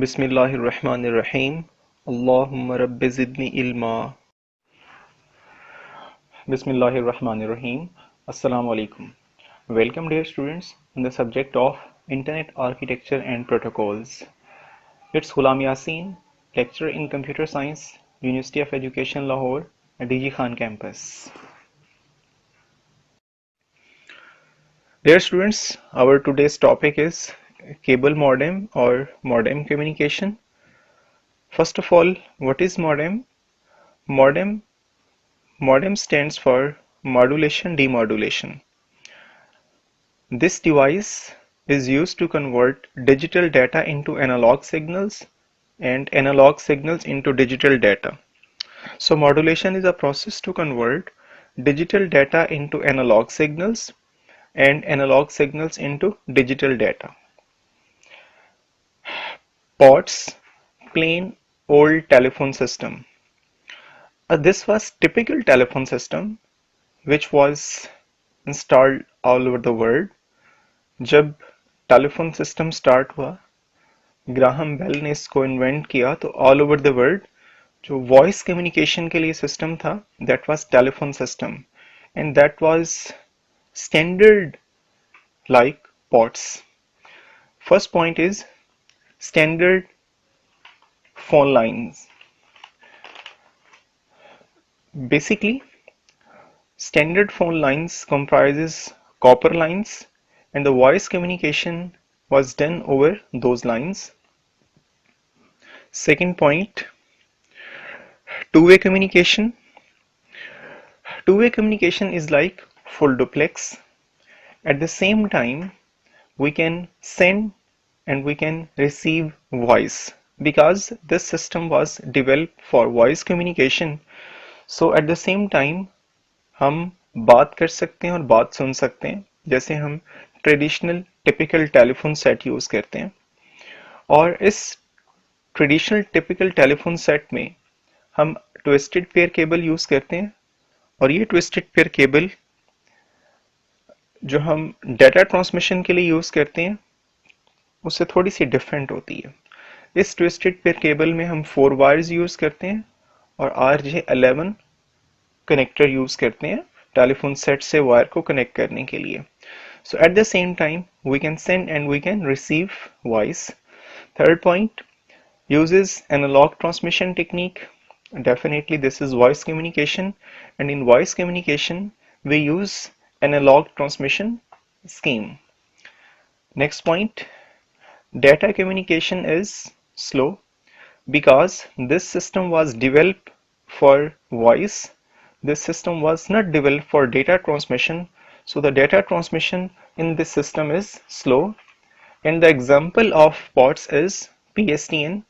Bismillahirrahmanirrahim. Allahumma rabbi zidni ilma. Bismillahirrahmanirrahim. Assalamu alaikum. Welcome dear students in the subject of Internet Architecture and Protocols. It's Ghulam Yasin, lecturer in Computer Science, University of Education Lahore, DG Khan campus. Dear students, our today's topic is cable modem or modem communication. First of all, what is modem? Modem stands for modulation demodulation. This device is used to convert digital data into analog signals and analog signals into digital data. So modulation is a process to convert digital data into analog signals and analog signals into digital data. POTS, plain old telephone system. This was typical telephone system which was installed all over the world. जब telephone system start हुआ, Graham bell ने इसको invent किया तो all over the world जो voice communication के लिए system था that was telephone system and that was standard like POTS. First point is standard phone lines. Basically, standard phone lines comprises copper lines and the voice communication was done over those lines. Second point, two-way communication. Two-way communication is like full duplex. At the same time, we can send and we can receive voice because this system was developed for voice communication. So at the same time, हम बात कर सकते हैं और बात सुन सकते हैं जैसे हम traditional typical telephone set use करते हैं. और इस ट्रेडिशनल टिपिकल टेलीफोन सेट में हम ट्विस्टेड पेयर केबल यूज करते हैं और ये ट्विस्टेड पेयर केबल जो हम डाटा ट्रांसमिशन के लिए यूज करते हैं उससे थोड़ी सी डिफरेंट होती है. इस ट्विस्टेड पेयर केबल में हम 4 वायर्स यूज करते हैं और RJ11 कनेक्टर यूज करते हैं टेलीफोन सेट से वायर को कनेक्ट करने के लिए. So at the same time we can send and we can receive voice. Third point, uses analog transmission technique. Definitely this is voice communication, and in voice communication we use analog transmission scheme. Next point, data communication is slow because this system was developed for voice. This system was not developed for data transmission, so the data transmission in this system is slow. And the example of POTS is PSTN,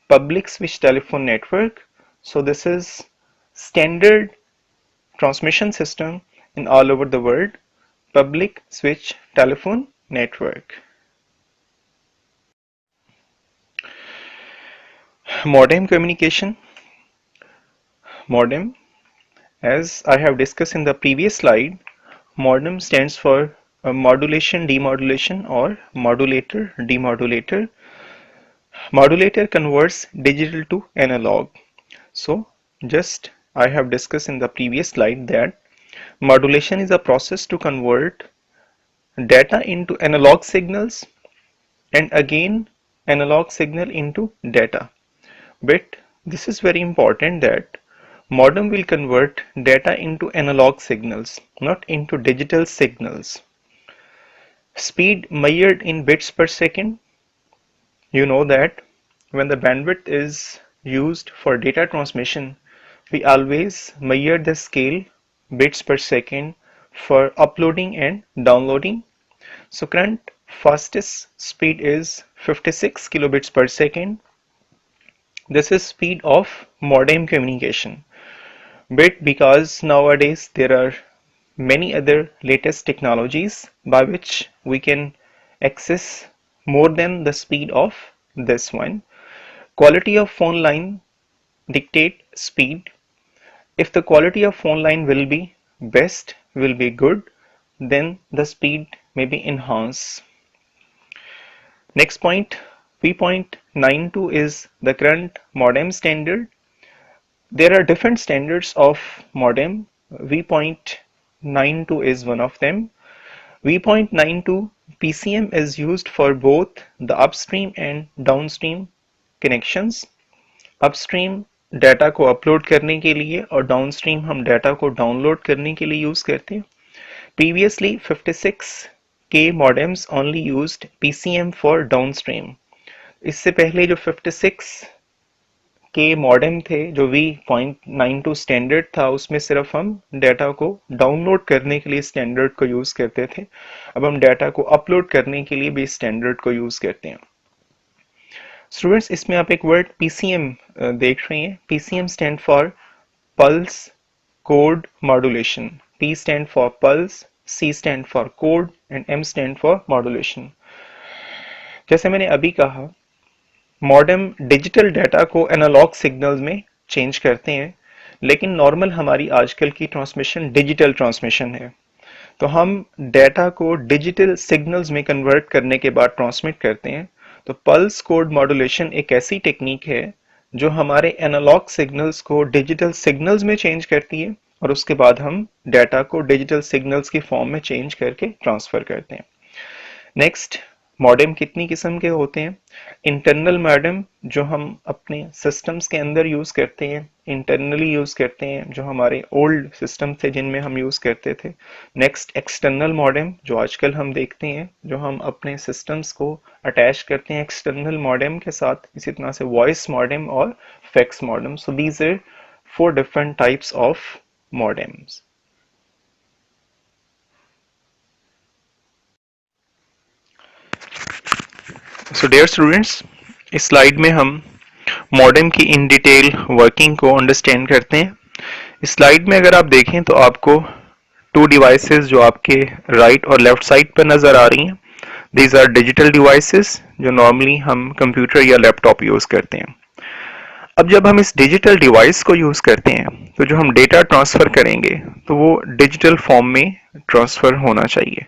Public Switch Telephone Network. So this is standard transmission system in all over the world, Public Switch Telephone Network. Modem communication. Modem, as I have discussed in the previous slide, modem stands for modulation demodulation or modulator demodulator. Modulator converts digital to analog. So just I have discussed in the previous slide that modulation is a process to convert data into analog signals and again analog signal into data. But this is very important that modem will convert data into analog signals, not into digital signals. Speed measured in bits per second. You know that when the bandwidth is used for data transmission, we always measure the scale bits per second for uploading and downloading. So current fastest speed is 56 kilobits per second. This is speed of modem communication. But because nowadays there are many other latest technologies by which we can access more than the speed of this one. Quality of phone line dictate speed. If the quality of phone line will be best, will be good, then the speed may be enhanced. Next point, V.92 is the current modem standard. There are different standards of modem. V.92 is one of them. V.92 PCM is used for both the upstream and downstream connections. Upstream data को upload करने के लिए और downstream हम data को download करने के लिए यूज करते हैं. Previously 56K modems only used PCM for downstream. इससे पहले जो 56K मॉडेम थे जो V.92 स्टैंडर्ड था उसमें सिर्फ हम डाटा को डाउनलोड करने के लिए स्टैंडर्ड को यूज करते थे. अब हम डाटा को अपलोड करने के लिए भी स्टैंडर्ड को यूज करते हैं. स्टूडेंट्स, इसमें आप एक वर्ड PCM देख रहे हैं. PCM stand for pulse code modulation. P stand for pulse, C stand for code and M stand for modulation. जैसे मैंने अभी कहा, मॉडेम डिजिटल डाटा को एनालॉग सिग्नल्स में चेंज करते हैं, लेकिन नॉर्मल हमारी आजकल की ट्रांसमिशन डिजिटल ट्रांसमिशन है. तो हम डाटा को डिजिटल सिग्नल्स में कन्वर्ट करने के बाद ट्रांसमिट करते हैं. तो पल्स कोड मॉड्यूलेशन एक ऐसी टेक्निक है जो हमारे एनालॉग सिग्नल्स को डिजिटल सिग्नल्स में चेंज करती है और उसके बाद हम डाटा को डिजिटल सिग्नल्स की फॉर्म में चेंज करके ट्रांसफर करते हैं. नेक्स्ट, मॉडेम कितनी किस्म के होते हैं? इंटरनल मॉडेम जो हम अपने सिस्टम्स के अंदर यूज करते हैं, इंटरनली यूज करते हैं, जो हमारे ओल्ड सिस्टम थे जिनमें हम यूज करते थे. नेक्स्ट, एक्सटर्नल मॉडेम जो आजकल हम देखते हैं, जो हम अपने सिस्टम्स को अटैच करते हैं एक्सटर्नल मॉडेम के साथ. इसी तरह से वॉइस मॉडेम और fax modem. So these are 4 different types of modems. So dear students, इस स्लाइड में हम मॉडेम की इन डिटेल वर्किंग को अंडरस्टैंड करते हैं. इस स्लाइड में अगर आप देखें तो आपको 2 डिवाइसेस जो आपके राइट और लेफ्ट साइड पर नजर आ रही हैं. दीज आर डिजिटल डिवाइसेस जो नॉर्मली हम कंप्यूटर या लैपटॉप यूज करते हैं. अब जब हम इस डिजिटल डिवाइस को यूज करते हैं तो जो हम डेटा ट्रांसफर करेंगे तो वो डिजिटल फॉर्म में ट्रांसफर होना चाहिए.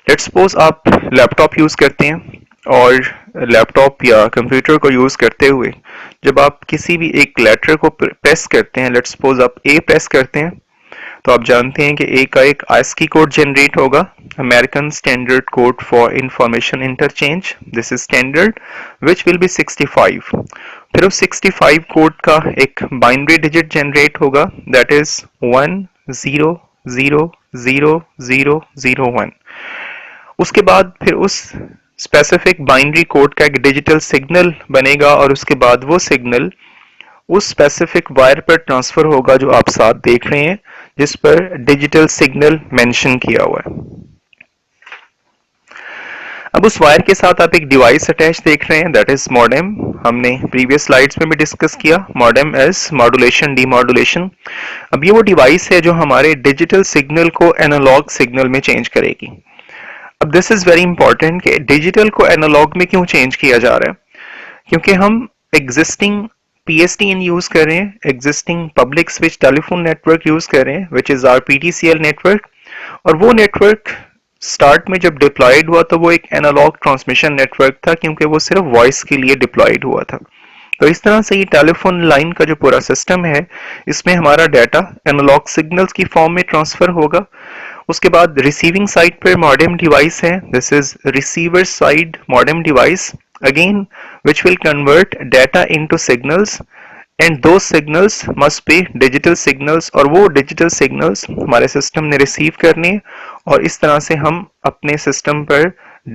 लेट्स सपोज आप लैपटॉप यूज करते हैं और लैपटॉप या कंप्यूटर को यूज करते हुए जब आप किसी भी एक लेटर को प्रेस करते हैं, लेट्स सपोज आप ए प्रेस करते हैं, तो आप जानते हैं कि ए का एक ASCII कोड जनरेट होगा, American standard code for information interchange. This is standard which will be 65. फिर उस 65 कोड का एक बाइनरी डिजिट जनरेट होगा, दैट इज 10000001. उसके बाद फिर उस स्पेसिफिक बाइनरी कोड का एक डिजिटल सिग्नल बनेगा और उसके बाद वो सिग्नल उस स्पेसिफिक वायर पर ट्रांसफर होगा जो आप साथ देख रहे हैं, जिस पर डिजिटल सिग्नल मेंशन किया हुआ है. अब उस वायर के साथ आप एक डिवाइस अटैच देख रहे हैं, दैट इज मॉडेम. हमने प्रीवियस स्लाइड्स में भी डिस्कस किया मॉडेम एज मॉड्यूलेशन डीमॉड्यूलेशन. अब ये वो डिवाइस है जो हमारे डिजिटल सिग्नल को एनालॉग सिग्नल में चेंज करेगी. अब दिस इज वेरी इंपॉर्टेंट कि डिजिटल को एनालॉग में क्यों चेंज किया जा रहा है, क्योंकि हम एग्जिस्टिंग PSTN यूज कर रहे हैं, existing public switch telephone network use कर रहे हैं which is our PTCL network. और वो नेटवर्क स्टार्ट में जब डिप्लॉयड हुआ तो वो एक एनालॉग ट्रांसमिशन नेटवर्क था, क्योंकि वो सिर्फ वॉइस के लिए डिप्लॉयड हुआ था. तो इस तरह से ये टेलीफोन लाइन का जो पूरा सिस्टम है, इसमें हमारा डाटा एनालॉग सिग्नल्स की फॉर्म में ट्रांसफर होगा. उसके बाद रिसीविंग साइड पर मॉडेम डिवाइस है, this is receiver side modem device again which will convert data into signals and those signals must be digital signals और वो digital signals हमारे सिस्टम ने रिसीव करने और इस तरह से हम अपने सिस्टम पर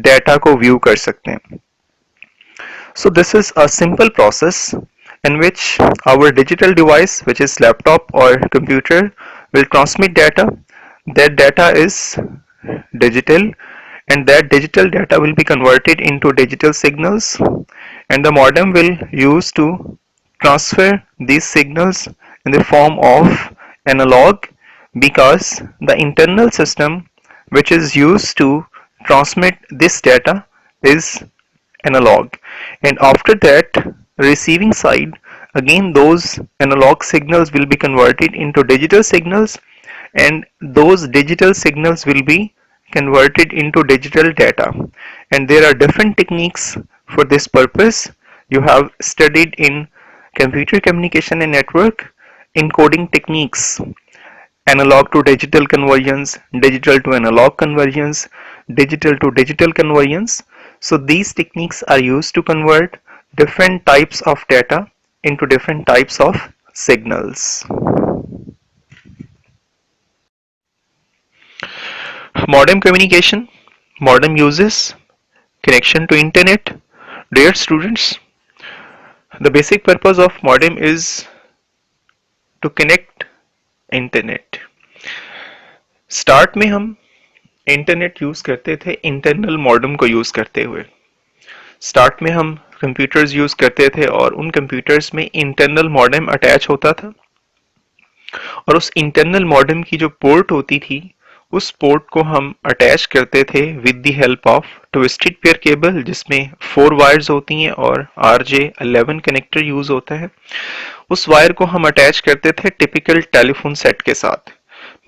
डाटा को व्यू कर सकते हैं. So this is a simple process in which our digital device, which is laptop or computer, will transmit data. That data is digital and that digital data will be converted into digital signals and the modem will use to transfer these signals in the form of analog, because the internal system which is used to transmit this data is analog. And after that, receiving side, again those analog signals will be converted into digital signals and those digital signals will be converted into digital data. And there are different techniques For this purpose, you have studied in computer communication and network encoding techniques, analog to digital conversions, digital to analog conversions, digital to digital conversions. So these techniques are used to convert different types of data into different types of signals. Modem communication. Modem uses connection to internet. Dear students, the basic purpose of modem is to connect internet. Start में हम internet use करते थे internal modem को use करते हुए. Start में हम computers use करते थे और उन कंप्यूटर्स में इंटरनल मॉडेम अटैच होता था और उस इंटरनल मॉडेम की जो पोर्ट होती थी उस पोर्ट को हम अटैच करते थे with the help of twisted pair cable जिसमें 4 वायर्स होती हैं और RJ11 कनेक्टर यूज होता है. उस वायर को हम अटैच करते थे टिपिकल टेलीफोन सेट के साथ.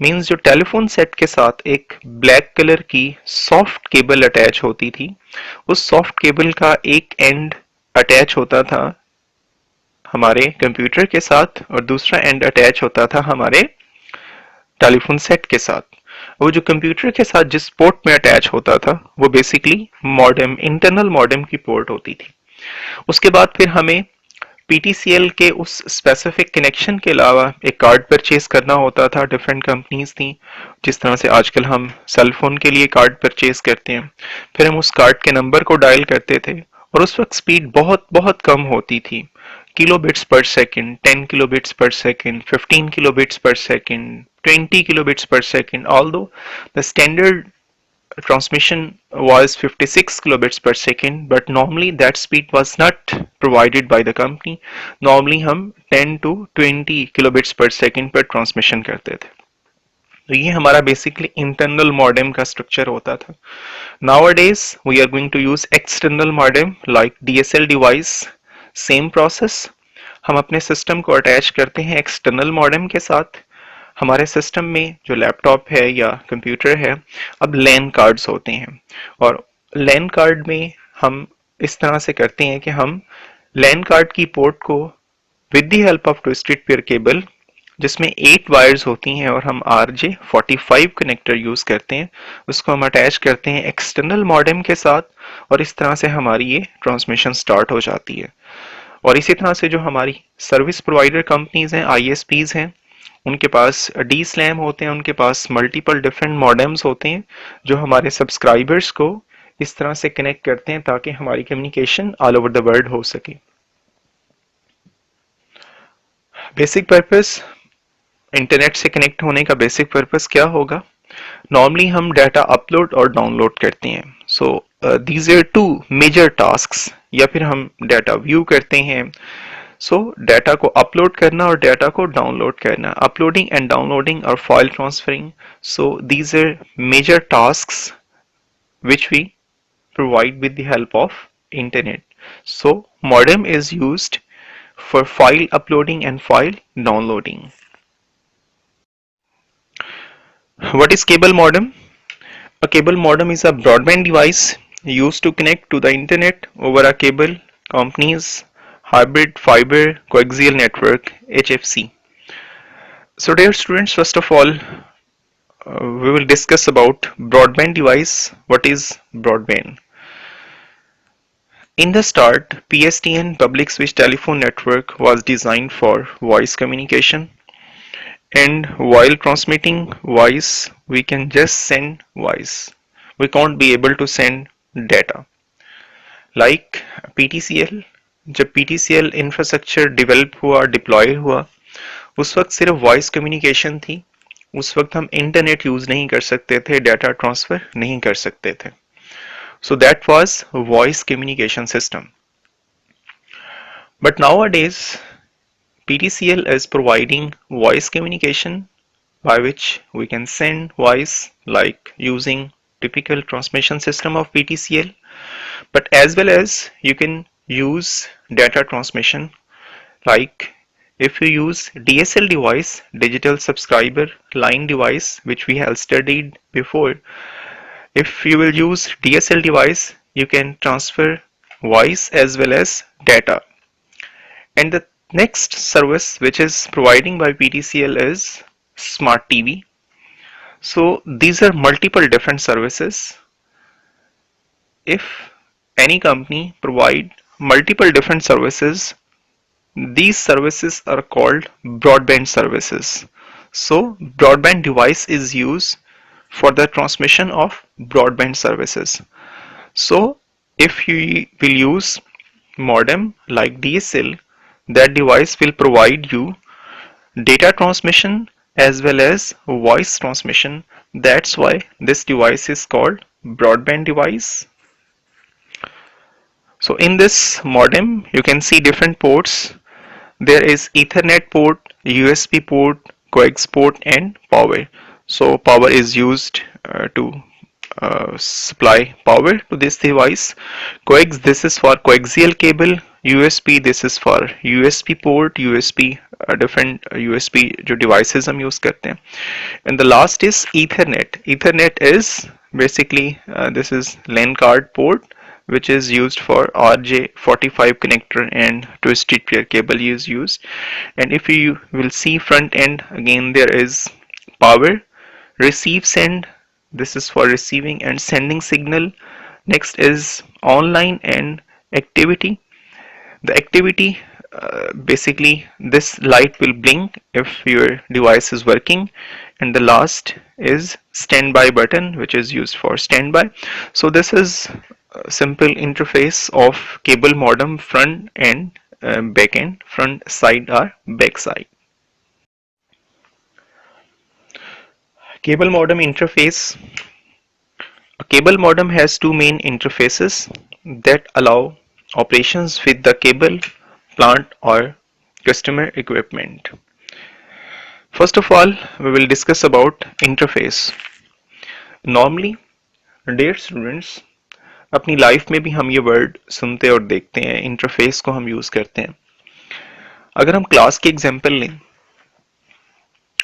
मींस जो टेलीफोन सेट के साथ एक ब्लैक कलर की सॉफ्ट केबल अटैच होती थी, उस सॉफ्ट केबल का एक एंड अटैच होता था हमारे कंप्यूटर के साथ और दूसरा एंड अटैच होता था हमारे टेलीफोन सेट के साथ. वो जो कंप्यूटर के साथ जिस पोर्ट में अटैच होता था वो बेसिकली मॉडेम, इंटरनल मॉडेम की पोर्ट होती थी. उसके बाद फिर हमें PTCL के उस स्पेसिफिक कनेक्शन के अलावा एक कार्ड परचेज करना होता था. डिफरेंट कंपनीज थी, जिस तरह से आजकल हम सेल फोन के लिए कार्ड परचेज करते हैं. फिर हम उस कार्ड के नंबर को डायल करते थे और उस वक्त स्पीड बहुत बहुत कम होती थी. Kilobits per second, 10 kilobits per second, 15 kilobits per second, 20 kilobits per second, although the standard transmission was 56 kilobits per second, but normally that speed was not provided by the company. Normally हम 10 to 20 kilobits per second पर transmission करते थे. तो ये हमारा basically internal modem का structure होता था. Nowadays we are going to use external modem like DSL device. Same process. हम अपने सिस्टम को अटैच करते हैं एक्सटर्नल मॉडेम के साथ. हमारे सिस्टम में जो लैपटॉप है या कंप्यूटर है, अब लैन कार्ड्स होते हैं और लैन कार्ड में हम इस तरह से करते हैं कि हम लैन कार्ड की पोर्ट को with the help of twisted pair cable जिसमें 8 वायर्स होती हैं और हम RJ45 कनेक्टर यूज करते हैं, उसको हम अटैच करते हैं एक्सटर्नल मॉडेम के साथ और इस तरह से हमारी ये ट्रांसमिशन स्टार्ट हो जाती है. और इसी तरह से जो हमारी सर्विस प्रोवाइडर कंपनीज हैं, ISPs हैं, उनके पास डी स्लैम होते हैं, उनके पास मल्टीपल डिफरेंट मॉडेम्स होते हैं जो हमारे सब्सक्राइबर्स को इस तरह से कनेक्ट करते हैं ताकि हमारी communication all over the world हो सके. बेसिक पर्पस, इंटरनेट से कनेक्ट होने का बेसिक पर्पस क्या होगा? नॉर्मली हम डाटा अपलोड और डाउनलोड करते हैं. So these are two major tasks. या फिर हम डाटा व्यू करते हैं. सो डाटा को अपलोड करना और डाटा को डाउनलोड करना, अपलोडिंग एंड डाउनलोडिंग और file transferring. So these are major tasks which we provide with the help of internet. So modem is used for file uploading and file downloading. What is cable modem? A cable modem is a broadband device used to connect to the internet over a cable. Companies hybrid fiber coaxial network HFC. So dear students, first of all we will discuss about broadband device. What is broadband? In the start, PSTN public switch telephone network was designed for voice communication, and while transmitting voice we can just send voice, we can't be able to send data. Like PTCL, जब PTCL infrastructure develop हुआ, deploy हुआ, उस वक्त सिर्फ voice communication थी. उस वक्त हम इंटरनेट यूज नहीं कर सकते थे, डाटा ट्रांसफर नहीं कर सकते थे. So that was voice communication system. But nowadays PTCL is providing voice communication by which we can send voice like using typical transmission system of PTCL, but as well as you can use data transmission like if you use DSL device, digital subscriber line device, which we have studied before. If you will use DSL device, you can transfer voice as well as data. And the next service which is providing by PTCL is Smart TV. So these are multiple different services. If any company provide multiple different services, these services are called broadband services. So broadband device is used for the transmission of broadband services. So if you will use modem like DSL, that device will provide you data transmission as well as voice transmission. That's why this device is called broadband device. So in this modem, you can see different ports. There is Ethernet port, USB port, coax port, and power. So power is used to supply power to this device. Coax, this is for coaxial cable. USB, this is for USB port, USB different USB जो devices हम use करते हैं. And the last is Ethernet. Ethernet is basically this is LAN card port, which is used for RJ45 connector and twisted pair cable is used. And if you will see front end, again there is power, receive, send, this is for receiving and sending signal. Next is online and activity. The activity, basically this light will blink if your device is working. And the last is standby button, which is used for standby. So this is a simple interface of cable modem front and back end. Front side or back side. Cable modem interface. A cable modem has two main interfaces that allow operations with the cable, plant or customer equipment. First of all, we will discuss about interface. Normally, dear students, अपनी life में भी हम ये word सुनते और देखते हैं, interface को हम यूज करते हैं. अगर हम क्लास की एग्जांपल लें,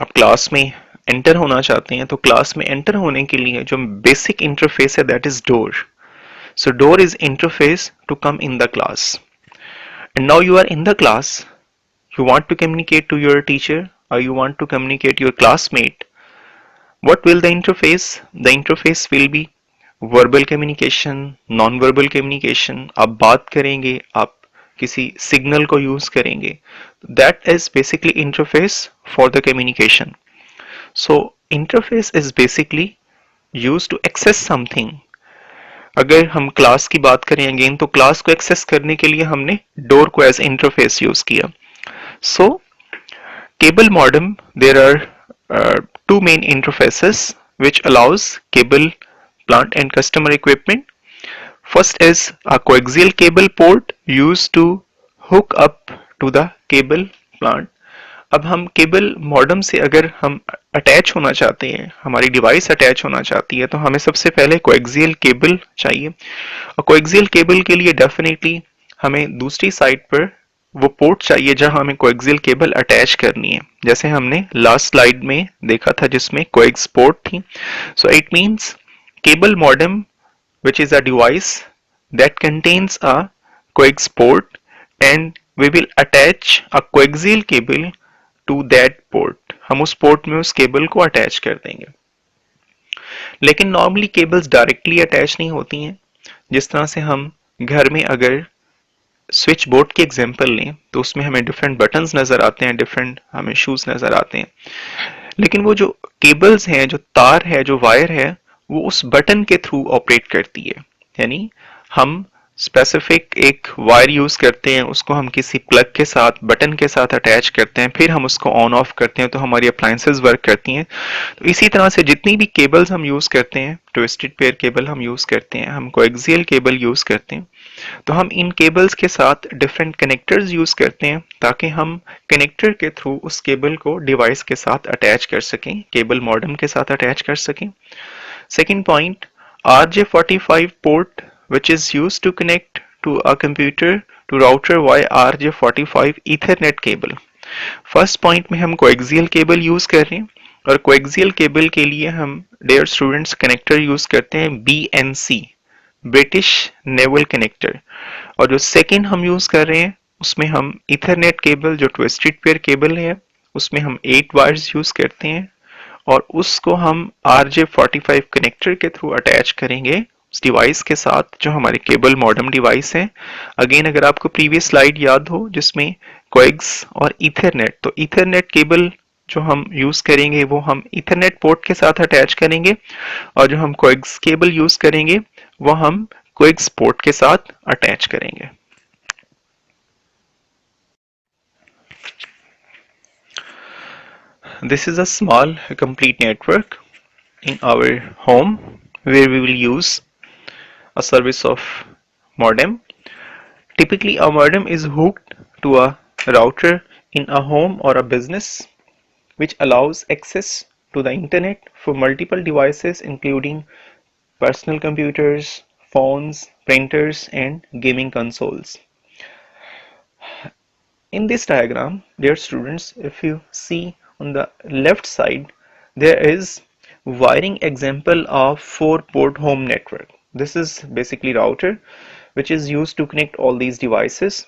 आप क्लास में एंटर होना चाहते हैं, तो क्लास में एंटर होने के लिए जो बेसिक इंटरफेस है that is door. So door is interface to come in the class. And now you are in the class. You want to communicate to your teacher or you want to communicate your classmate. What will the interface? The interface will be verbal communication, non-verbal communication. आप बात करेंगे, आप किसी signal को use करेंगे. That is basically interface for the communication. So interface is basically used to access something. अगर हम class की बात करें अगेन, तो क्लास को एक्सेस करने के लिए हमने डोर को एज इंटरफेस यूज किया. So cable modem, there are two main interfaces which allows cable, plant and customer equipment. First is a coaxial cable port used to hook up to the cable plant. अब हम cable modem से अगर हम attach होना चाहते हैं, हमारी device attach होना चाहती है, तो हमें सबसे पहले कोएक्सियल केबल चाहिए. और कोएक्सियल केबल के लिए डेफिनेटली हमें दूसरी साइड पर वो पोर्ट चाहिए जहां हमें कोएक्सियल केबल अटैच करनी है, जैसे हमने लास्ट स्लाइड में देखा था जिसमें कोएक्स पोर्ट थी. So it means cable modem which is a device that contains a coax port and we will attach a coaxial cable to that port. हम उस पोर्ट में उस केबल को अटैच कर देंगे. लेकिन नॉर्मली केबल्स डायरेक्टली अटैच नहीं होती हैं. जिस तरह से हम घर में अगर स्विच बोर्ड की एग्जांपल लें, तो उसमें हमें डिफरेंट बटन्स नजर आते हैं, डिफरेंट हमें शूज नजर आते हैं. लेकिन वो जो केबल्स हैं, जो तार है, जो वायर है, वो उस बटन के थ्रू ऑपरेट करती है. यानी हम स्पेसिफिक एक वायर यूज करते हैं, उसको हम किसी प्लग के साथ, बटन के साथ अटैच करते हैं, फिर हम उसको ऑन ऑफ करते हैं, तो हमारी अप्लायंसेस वर्क करती हैं. तो इसी तरह से जितनी भी केबल्स हम यूज करते हैं, ट्विस्टेड पेयर केबल हम यूज करते हैं, हम कोएक्सियल केबल यूज करते हैं, तो हम इन केबल्स के साथ डिफरेंट कनेक्टर्स यूज करते हैं ताकि हम कनेक्टर के थ्रू उस केबल को डिवाइस के साथ अटैच कर सकें, केबल मॉडेम के साथ अटैच कर सकें. Second point, RJ45 port which is used to connect to a computer to router via RJ45 Ethernet cable. First point में हम coaxial cable use कर रहे हैं और coaxial cable के लिए हम dear students connector use करते हैं BNC, British Naval Connector. और जो सेकंड हम यूज कर रहे हैं उसमें हम इथरनेट केबल, जो ट्विस्टेड पेयर केबल है, उसमें हम 8 वायर्स यूज करते हैं और उसको हम RJ45 कनेक्टर के थ्रू अटैच करेंगे उस डिवाइस के साथ जो हमारे केबल मॉडेम डिवाइस है। अगेन अगर आपको प्रीवियस स्लाइड याद हो जिसमें कोएक्स और ईथरनेट, तो ईथरनेट केबल जो हम यूज करेंगे वो हम ईथरनेट पोर्ट के साथ अटैच करेंगे और जो हम कोएक्स केबल यूज करेंगे वो हम कोएक्स पोर्ट के साथ अटैच करेंगे। This is a small complete network in our home where we will use a service of modem. Typically, a modem is hooked to a router in a home or a business, which allows access to the internet for multiple devices including personal computers, phones, printers, and gaming consoles. In this diagram, dear students, if you see on the left side, there is wiring example of 4-port home network. This is basically router which is used to connect all these devices,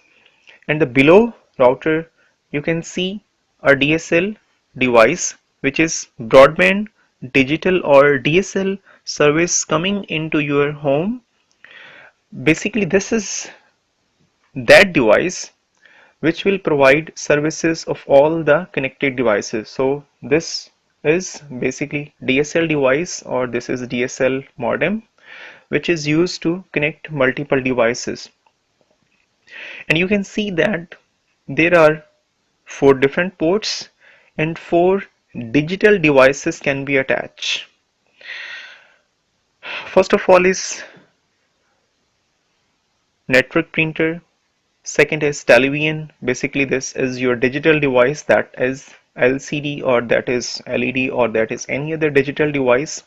and the below router you can see a DSL device which is broadband digital or DSL service coming into your home. Basically this is that device which will provide services of all the connected devices. So this is basically DSL device, or this is DSL modem which is used to connect multiple devices. And you can see that there are 4 different ports and 4 digital devices can be attached. First of all is network printer. Second is television. Basically this is your digital device, that is LCD or that is LED or that is any other digital device.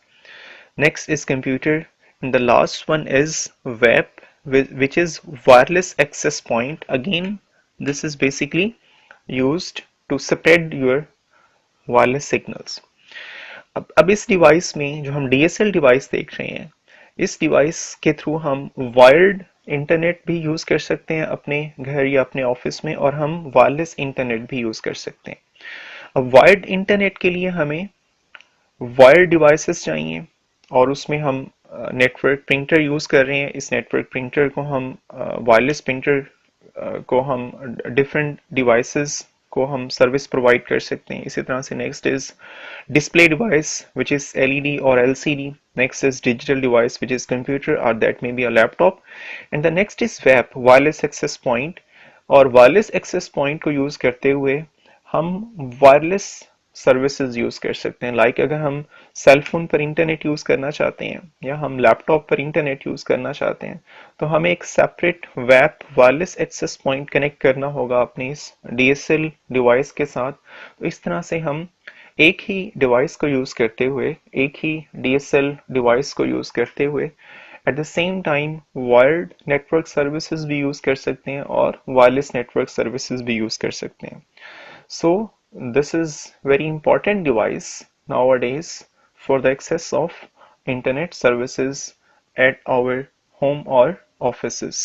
Next is computer, and the last one is web, which is wireless access point. Again this is basically used to spread your wireless signals. अब इस device में जो हम DSL device देख रहे हैं, इस device के थ्रू हम वायर्ड इंटरनेट भी यूज कर सकते हैं अपने घर या अपने ऑफिस में, और हम वायरलेस इंटरनेट भी यूज कर सकते हैं। अब वायर्ड इंटरनेट के लिए हमें वायर्ड डिवाइसेस चाहिए और उसमें हम नेटवर्क प्रिंटर यूज कर रहे हैं। इस नेटवर्क प्रिंटर को हम वायरलेस प्रिंटर को हम डिफरेंट डिवाइसेस को हम सर्विस प्रोवाइड कर सकते हैं। इसी तरह से next is display device which is LED or LCD. Next is digital device which is computer or that may be a laptop, and the next is web, wireless access point। और wireless access point को use करते हुए हम wireless services use कर सकते हैं। Like अगर हम सेल फोन पर इंटरनेट यूज करना चाहते हैं या हम लैपटॉप पर इंटरनेट यूज करना चाहते हैं, तो हमें एक separate web wireless access point connect करना होगा अपने इस DSL डिवाइस के साथ। तो इस तरह से हम एक ही डिवाइस को यूज करते हुए, एक ही DSL डिवाइस को यूज करते हुए at the same time wired network services भी यूज कर सकते हैं और वायरलेस नेटवर्क सर्विसेज भी यूज कर सकते हैं। So this is very important device nowadays for the access of internet services at our home or offices.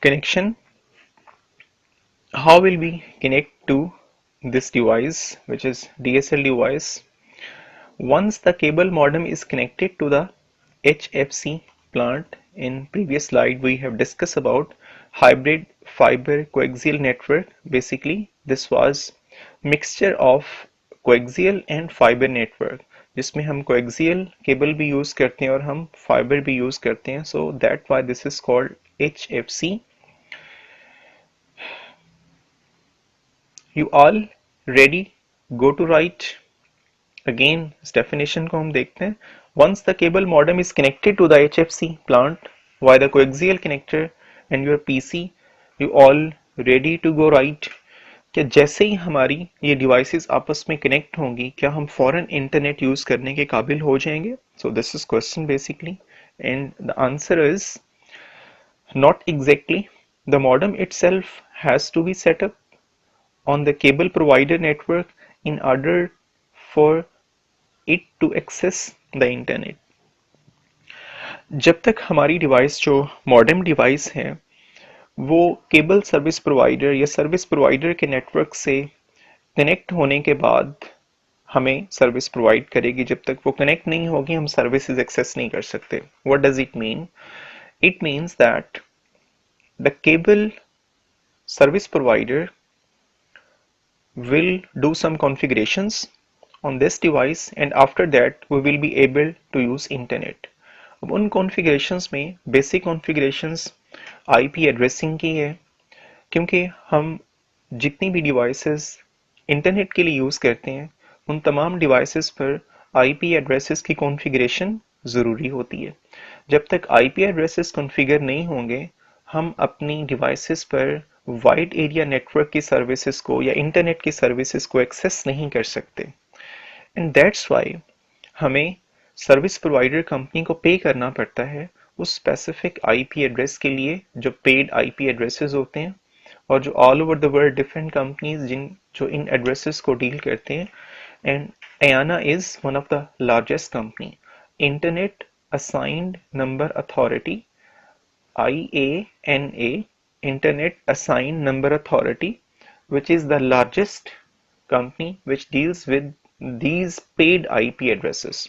Connection. How will we connect to this device which is DSL device? Once the cable modem is connected to the HFC plant, in previous slide we have discussed about hybrid fiber coaxial network. Basically this was mixture of coaxial and fiber network, जिसमें हम coaxial cable भी use करते हैं और हम fiber भी use करते हैं, so that why this is called HFC. You all ready? Go to write. Again इस definition को हम देखते हैं। Once the cable modem is connected to the HFC plant via the coaxial connector and your PC, you all ready to go right? क्या जैसे ही हमारी ये devices आपस में कनेक्ट होंगी क्या हम फौरन इंटरनेट यूज करने के काबिल हो जाएंगे? So this is question basically, and the answer is not exactly. The modem itself has to be set up on the cable provider network in order for it to access the internet. जब तक हमारी device जो modem device है वो cable service provider या service provider के network से connect होने के बाद हमें सर्विस प्रोवाइड करेगी, जब तक वो कनेक्ट नहीं होगी हम सर्विसेज एक्सेस नहीं कर सकते. What does it mean? It means that the cable service provider will do some configurations on this device and after that we will be able to use internet. अब उन configurations में basic configurations IP addressing की है, क्योंकि हम जितनी भी devices internet के लिए यूज़ करते हैं उन तमाम डिवाइसेस पर IP एड्रेसेस की कॉन्फ़िगरेशन ज़रूरी होती है. जब तक IP एड्रेसेस कॉन्फ़िगर नहीं होंगे हम अपनी डिवाइसेस पर वाइड एरिया नेटवर्क की सर्विसेज को या इंटरनेट की सर्विसेज को एक्सेस नहीं कर सकते. एंड दैट्स वाई हमें सर्विस प्रोवाइडर कंपनी को पे करना पड़ता है उस स्पेसिफिक IP एड्रेस के लिए जो पेड IP एड्रेसेस होते हैं और जो all over the world different companies जो इन एड्रेसेस को डील करते हैं. And AANA is one of the largest company. Internet assigned number authority, IANA, Internet Assigned Number Authority, which is the largest company which deals with these paid IP addresses.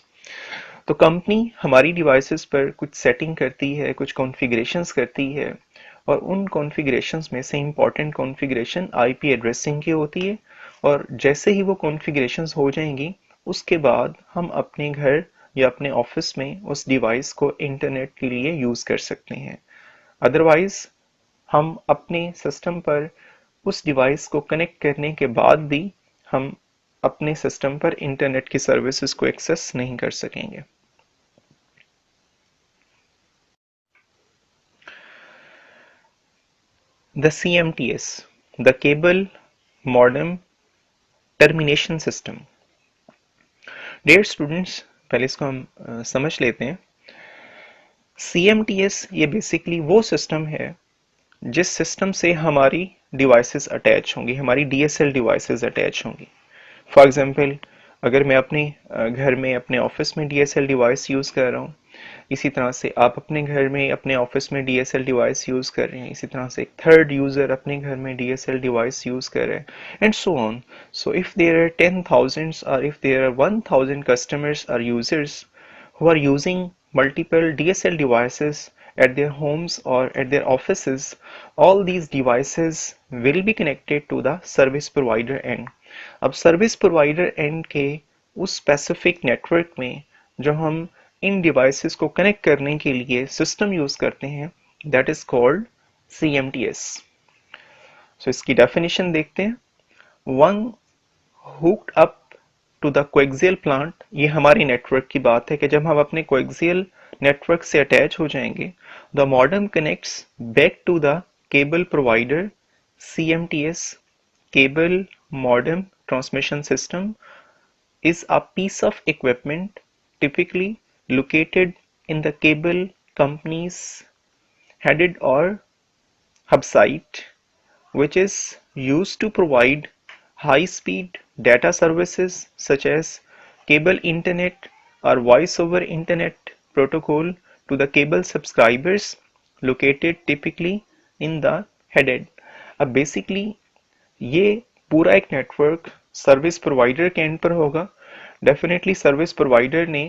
तो company हमारी devices पर कुछ setting करती है, कुछ configurations करती है और उन कॉन्फ़िगरेशंस में से इम्पॉर्टेंट कॉन्फ़िगरेशन IP एड्रेसिंग की होती है और जैसे ही वो कॉन्फ़िगरेशंस हो जाएंगी उसके बाद हम अपने घर या अपने ऑफिस में उस डिवाइस को इंटरनेट के लिए यूज़ कर सकते हैं. अदरवाइज हम अपने सिस्टम पर उस डिवाइस को कनेक्ट करने के बाद भी हम अपने सिस्टम पर इंटरनेट की सर्विसेज को एक्सेस नहीं कर सकेंगे. The CMTS, the Cable Modem Termination System. Dear students, पहले इसको हम समझ लेते हैं. CMTS ये बेसिकली वो सिस्टम है जिस सिस्टम से हमारी डिवाइसेस अटैच होंगी, हमारी DSL डिवाइसेस अटैच होंगी. फॉर एग्जांपल अगर मैं अपने घर में अपने ऑफिस में DSL डिवाइस यूज़ कर रहा हूँ, इसी तरह से आप अपने घर में अपने ऑफिस में DSL डिवाइस यूज़ कर रहे हैं, इसी तरह से एक थर्ड यूज़र अपने घर में DSL डिवाइस यूज़ कर रहे हैं and so on. So if there are 10,000 or if there are 1,000 customers or users who are using multiple DSL devices at their homes or at their offices, all these devices will be connected to the service provider end. अब service provider and के उस specific network में जो हम इन devices को connect करने के लिए सिस्टम यूज करते हैं that is called CMTS. So इसकी डेफिनेशन देखते हैं. One hooked up to the coaxial plant, ये हमारी नेटवर्क की बात है कि जब हम अपने कोएक्सियल नेटवर्क से अटैच हो जाएंगे the modem connects back to the cable provider. CMTS, Cable Modem Transmission System, is a piece of equipment typically located in the cable company's headed or hub site, which is used to provide high-speed data services such as cable internet or voice over internet protocol to the cable subscribers located typically in the headed. अब basically ये पूरा एक network service provider के and पर होगा. Definitely service provider ने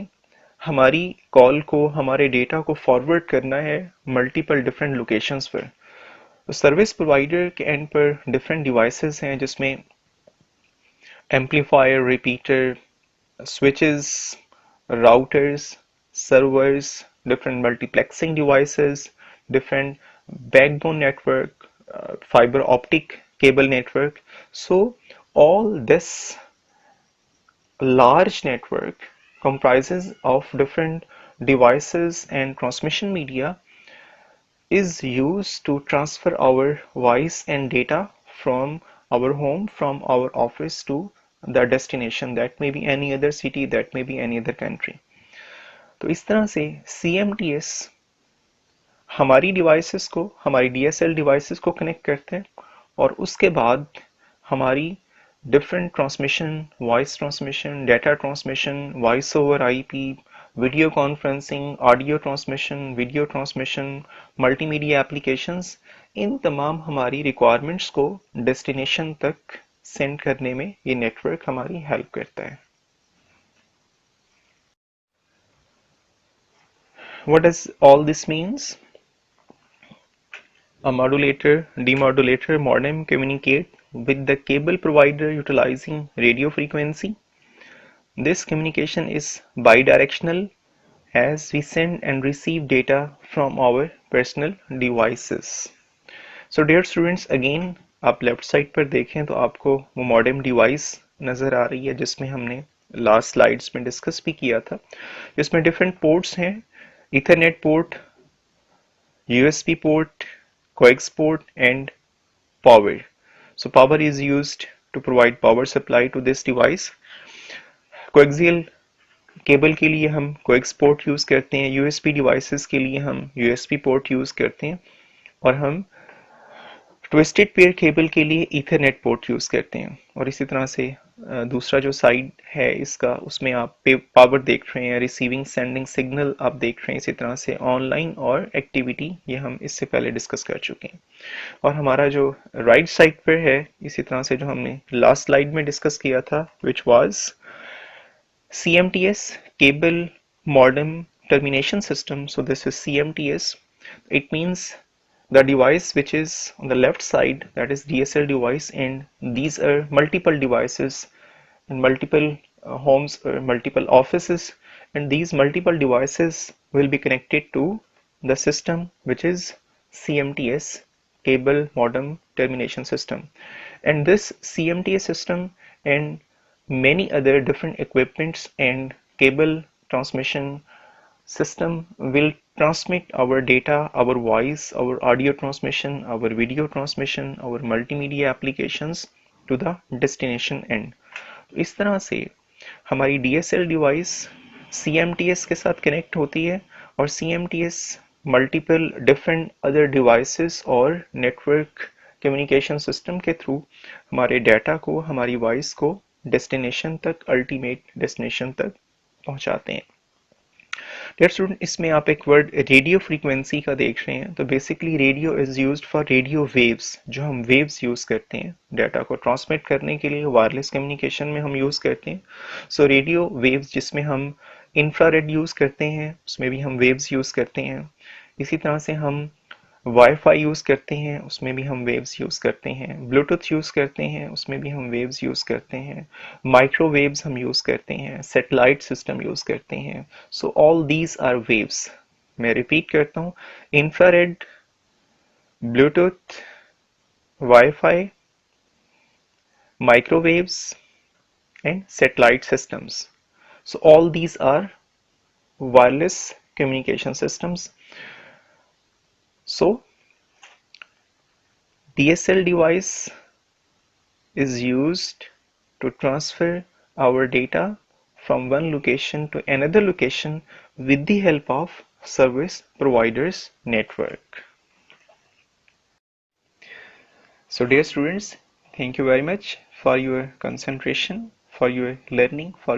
हमारी call को, हमारे डेटा को फॉरवर्ड करना है मल्टीपल डिफरेंट लोकेशंस पर. तो सर्विस प्रोवाइडर के एंड पर डिफरेंट डिवाइसेस हैं जिसमें amplifier, repeater, switches, routers, servers, different multiplexing devices, different backbone network, fiber optic cable network. So all this large network comprises of different devices and transmission media is used to transfer our voice and data from our home, from our office to the destination. That may be any other city, that may be any other country. तो इस तरह से CMTS हमारी devices को, हमारी DSL devices को connect करते हैं और उसके बाद हमारी different transmission, voice transmission, data transmission, voice over IP, video conferencing, audio transmission, video transmission, multiमीडिया एप्लीकेशंस, इन तमाम हमारी रिक्वायरमेंट्स को डेस्टिनेशन तक सेंड करने में ये नेटवर्क हमारी हेल्प करता है. What does all this means? A modulator, demodulator modem communicate with the cable provider utilizing radio frequency. This communication is bidirectional as we send and receive data from our personal devices. So dear students, again आप left side पर देखें तो आपको वो modem device नज़र आ रही है जिसमें हमने लास्ट स्लाइड्स में डिस्कस भी किया था. इसमें डिफरेंट पोर्ट्स हैं, Ethernet port, USB port, coax port and power. So power is used to provide power supply to this device. Coaxial cable के लिए हम कोएक्स पोर्ट यूज़ करते हैं, USB डिवाइसेस के लिए हम USB पोर्ट यूज़ करते हैं और हम ट्विस्टेड पेयर केबल के लिए ईथरनेट पोर्ट यूज़ करते हैं. और इसी तरह से दूसरा जो साइड है इसका, उसमें आप पावर देख रहे हैं, रिसीविंग सेंडिंग सिग्नल आप देख रहे हैं. इसी तरह से ऑनलाइन और एक्टिविटी ये हम इससे पहले डिस्कस कर चुके हैं. और हमारा जो राइट साइड पर है, इसी तरह से जो हमने लास्ट स्लाइड में डिस्कस किया था, which was CMTS, cable modem termination system. So this is CMTS. It means the device which is on the left side, that is DSL device, and these are multiple devices in multiple homes or multiple offices, and these multiple devices will be connected to the system which is CMTS, cable modem termination system. And this CMTS system and many other different equipments and cable transmission system will transmit our data, our voice, our audio transmission, our video transmission, our multimedia applications to the destination end. इस तरह से हमारी DSL device CMTS के साथ connect होती है और CMTS multiple different other devices और नेटवर्क कम्युनिकेशन सिस्टम के थ्रू हमारे डाटा को, हमारी वॉइस को डेस्टिनेशन तक, अल्टीमेट डेस्टिनेशन तक पहुंचाते हैं. डियर स्टूडेंट, इसमें आप एक वर्ड रेडियो फ्रीक्वेंसी का देख रहे हैं. तो basically radio is used for radio waves, जो हम वेव्स यूज करते हैं डाटा को ट्रांसमिट करने के लिए, वायरलेस कम्युनिकेशन में हम यूज करते हैं. सो रेडियो वेव्स जिसमें हम इंफ्रारेड यूज करते हैं, उसमें भी हम वेव्स यूज करते हैं. इसी तरह से हम वाईफाई यूज़ करते हैं, उसमें भी हम वेव्स यूज़ करते हैं. ब्लूटूथ यूज़ करते हैं, उसमें भी हम वेव्स यूज़ करते हैं. माइक्रोवेव्स हम यूज़ करते हैं, सैटेलाइट सिस्टम यूज़ करते हैं. So all these are waves. मैं रिपीट करता हूँ, infrared, Bluetooth, WiFi, microwaves and satellite systems. So all these are wireless communication systems. So DSL device is used to transfer our data from one location to another location with the help of service providers network. So dear students, thank you very much for your concentration, for your learning, for